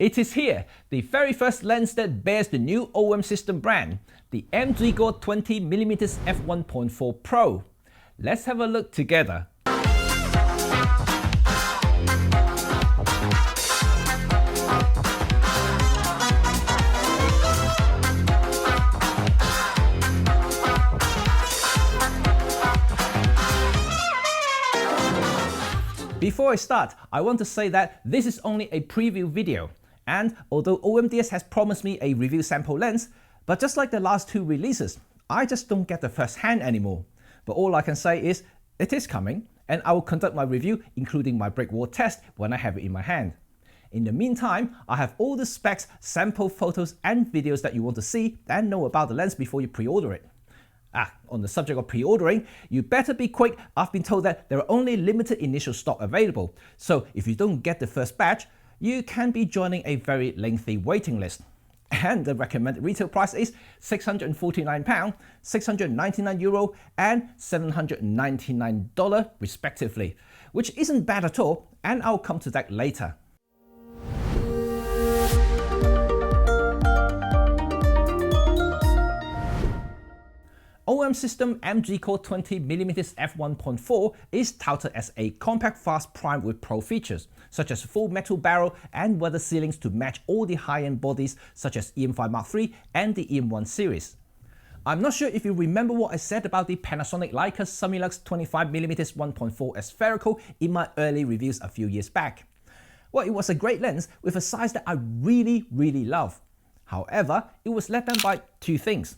It is here, the very first lens that bears the new OM system brand, the M.Zuiko 20mm f1.4 Pro. Let's have a look together. Before I start, I want to say that this is only a preview video, and although OMDS has promised me a review sample lens, but just like the last two releases, I just don't get the first hand anymore. But all I can say is, it is coming, and I will conduct my review including my brick wall test when I have it in my hand. In the meantime, I have all the specs, sample photos and videos that you want to see and know about the lens before you pre-order it. On the subject of pre-ordering, you better be quick. I've been told that there are only limited initial stock available, so if you don't get the first batch, you can be joining a very lengthy waiting list. And the recommended retail price is £649, €699 and $799 respectively, which isn't bad at all, and I'll come to that later. OM system M.Zuiko 20mm f1.4 is touted as a compact fast prime with pro features, such as full metal barrel and weather sealings to match all the high-end bodies such as EM5 Mark III and the EM1 series. I'm not sure if you remember what I said about the Panasonic Leica Summilux 25mm f1.4 spherical in my early reviews a few years back. Well, it was a great lens with a size that I really love. However, it was let down by two things: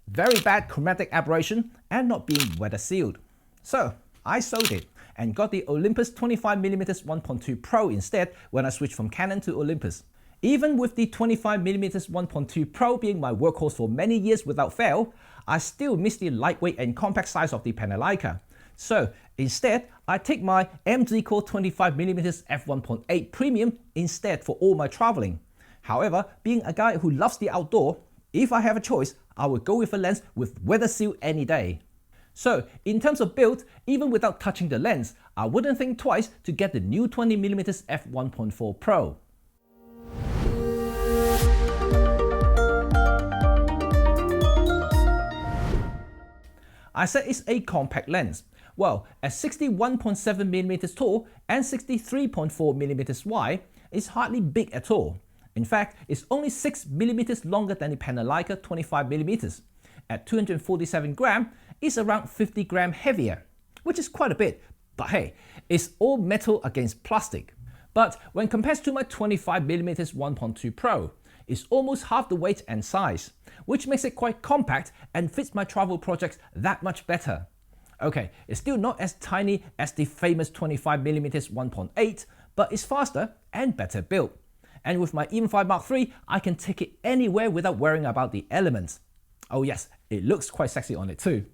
very bad chromatic aberration and not being weather sealed. So I sold it and got the Olympus 25mm f1.2 Pro instead when I switched from Canon to Olympus. Even with the 25mm f1.2 Pro being my workhorse for many years without fail, I still miss the lightweight and compact size of the Panasonic. So instead, I take my M.Zuiko 25mm f1.8 Premium instead for all my traveling. However, being a guy who loves the outdoor, if I have a choice, I would go with a lens with weather seal any day. So in terms of build, even without touching the lens, I wouldn't think twice to get the new 20mm f1.4 Pro. I said it's a compact lens. Well, at 61.7mm tall and 63.4mm wide, it's hardly big at all. In fact, it's only 6mm longer than the Panasonic 25mm. At 247 grams, it's around 50 grams heavier, which is quite a bit, but hey, it's all metal against plastic. But when compared to my 25mm f1.2 Pro, it's almost half the weight and size, which makes it quite compact and fits my travel projects that much better. Okay, it's still not as tiny as the famous 25mm f1.8, but it's faster and better built. And with my EM5 Mark III, I can take it anywhere without worrying about the elements. Oh yes, it looks quite sexy on it too.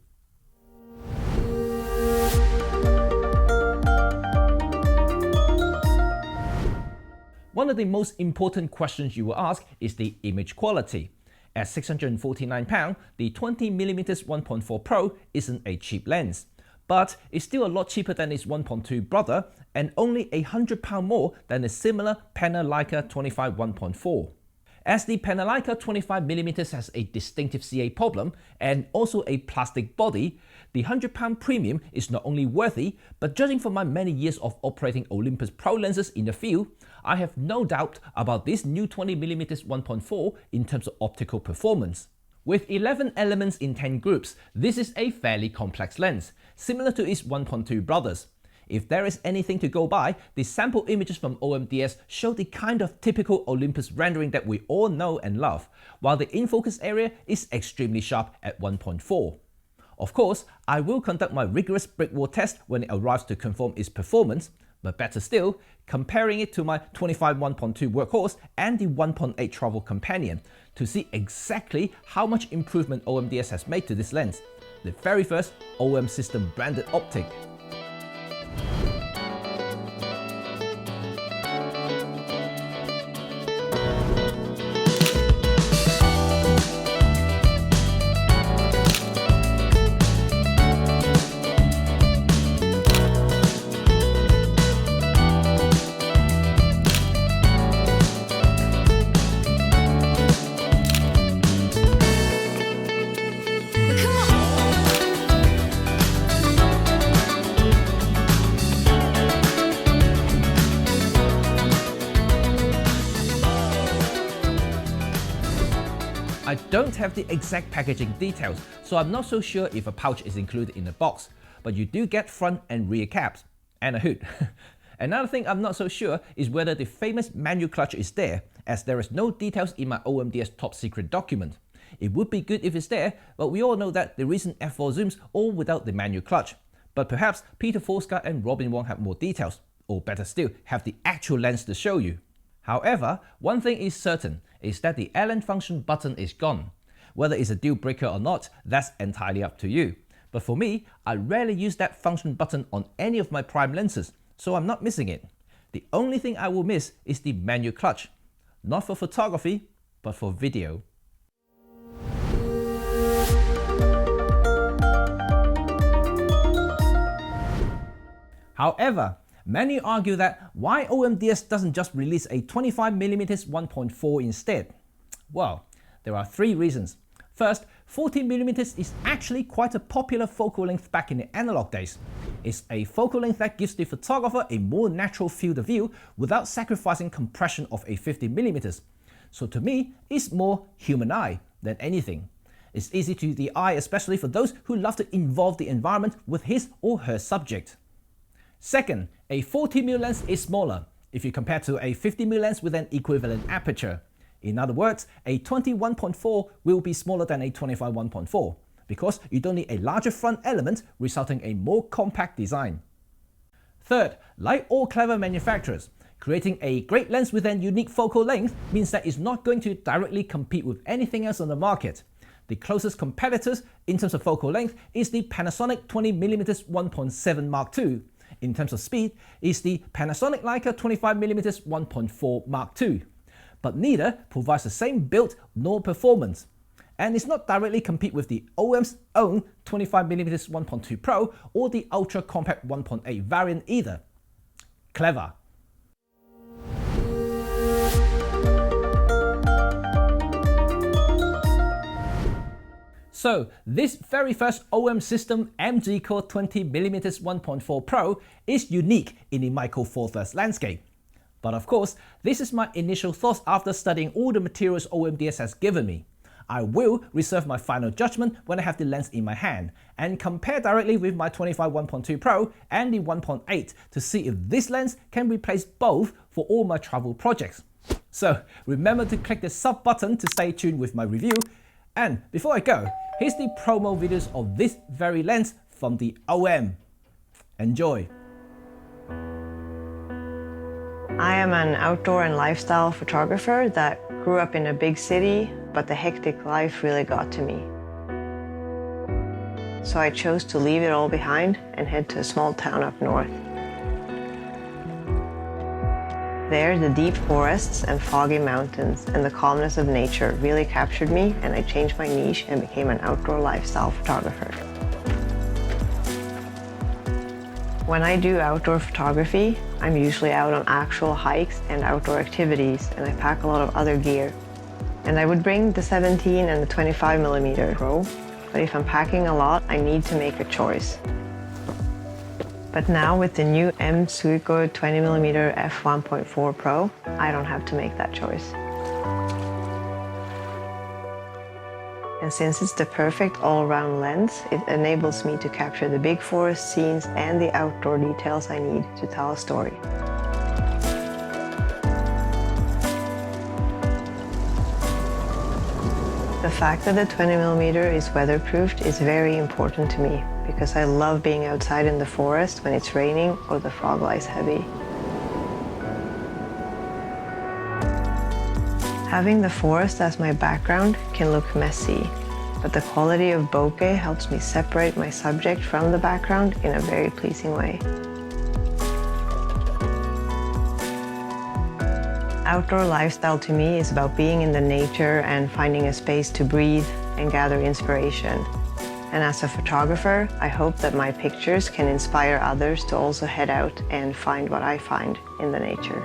One of the most important questions you will ask is the image quality. At £649, the 20mm f1.4 Pro isn't a cheap lens, but it's still a lot cheaper than its 1.2 brother and only £100 more than the similar Panasonic 25 1.4. As the Panasonic 25mm has a distinctive CA problem and also a plastic body, the £100 premium is not only worthy, but judging from my many years of operating Olympus Pro lenses in the field, I have no doubt about this new 20mm f1.4 in terms of optical performance. With 11 elements in 10 groups, this is a fairly complex lens, similar to its 1.2 brothers. If there is anything to go by, the sample images from OMDS show the kind of typical Olympus rendering that we all know and love, while the in-focus area is extremely sharp at 1.4. Of course, I will conduct my rigorous brick wall test when it arrives to confirm its performance, but better still, comparing it to my 25 1.2 workhorse and the 1.8 travel companion to see exactly how much improvement OMDS has made to this lens, the very first OM system branded optic. I don't have the exact packaging details, so I'm not so sure if a pouch is included in the box, but you do get front and rear caps, and a hood. Another thing I'm not so sure is whether the famous manual clutch is there, as there is no details in my OMDS top secret document. It would be good if it's there, but we all know that the recent f4 zooms all without the manual clutch. But perhaps Peter Forsgard and Robin Wong have more details, or better still, have the actual lens to show you. However, one thing is certain, is that the Allen function button is gone. Whether it's a deal breaker or not, that's entirely up to you. But for me, I rarely use that function button on any of my prime lenses, so I'm not missing it. The only thing I will miss is the manual clutch. Not for photography, but for video. However, many argue that why OMDS doesn't just release a 25mm f1.4 instead? Well, there are three reasons. First, 14mm is actually quite a popular focal length back in the analog days. It's a focal length that gives the photographer a more natural field of view without sacrificing compression of a 50mm. So to me, it's more human eye than anything. It's easy to the eye, especially for those who love to involve the environment with his or her subject. Second, a 40mm lens is smaller if you compare to a 50mm lens with an equivalent aperture. In other words, a 20-1.4 will be smaller than a 25-1.4 because you don't need a larger front element, resulting in a more compact design. Third, like all clever manufacturers, creating a great lens with an unique focal length means that it's not going to directly compete with anything else on the market. The closest competitors in terms of focal length is the Panasonic 20mm f1.7 Mark II. In terms of speed, is the Panasonic Leica 25mm f1.4 Mark II. But neither provides the same build nor performance. And it's not directly compete with the OM's own 25mm f1.2 Pro or the ultra compact 1.8 variant either. Clever. So this very first OM system, M.Zuiko 20mm f1.4 Pro, is unique in the Micro Four Thirds landscape. But of course, this is my initial thoughts after studying all the materials OMDS has given me. I will reserve my final judgment when I have the lens in my hand and compare directly with my 25-1.2 Pro and the 1.8 to see if this lens can replace both for all my travel projects. So remember to click the sub button to stay tuned with my review. And before I go, here's the promo videos of this very lens from the OM. Enjoy! I am an outdoor and lifestyle photographer that grew up in a big city, but the hectic life really got to me. So I chose to leave it all behind and head to a small town up north. There, the deep forests and foggy mountains and the calmness of nature really captured me, and I changed my niche and became an outdoor lifestyle photographer. When I do outdoor photography, I'm usually out on actual hikes and outdoor activities, and I pack a lot of other gear. And I would bring the 17 and the 25mm Pro, but if I'm packing a lot, I need to make a choice. But now with the new M.Zuiko 20mm f1.4 Pro, I don't have to make that choice. And since it's the perfect all-round lens, it enables me to capture the big forest scenes and the outdoor details I need to tell a story. The fact that the 20mm is weatherproofed is very important to me, because I love being outside in the forest when it's raining or the fog lies heavy. Having the forest as my background can look messy, but the quality of bokeh helps me separate my subject from the background in a very pleasing way. Outdoor lifestyle to me is about being in the nature and finding a space to breathe and gather inspiration. And as a photographer, I hope that my pictures can inspire others to also head out and find what I find in the nature.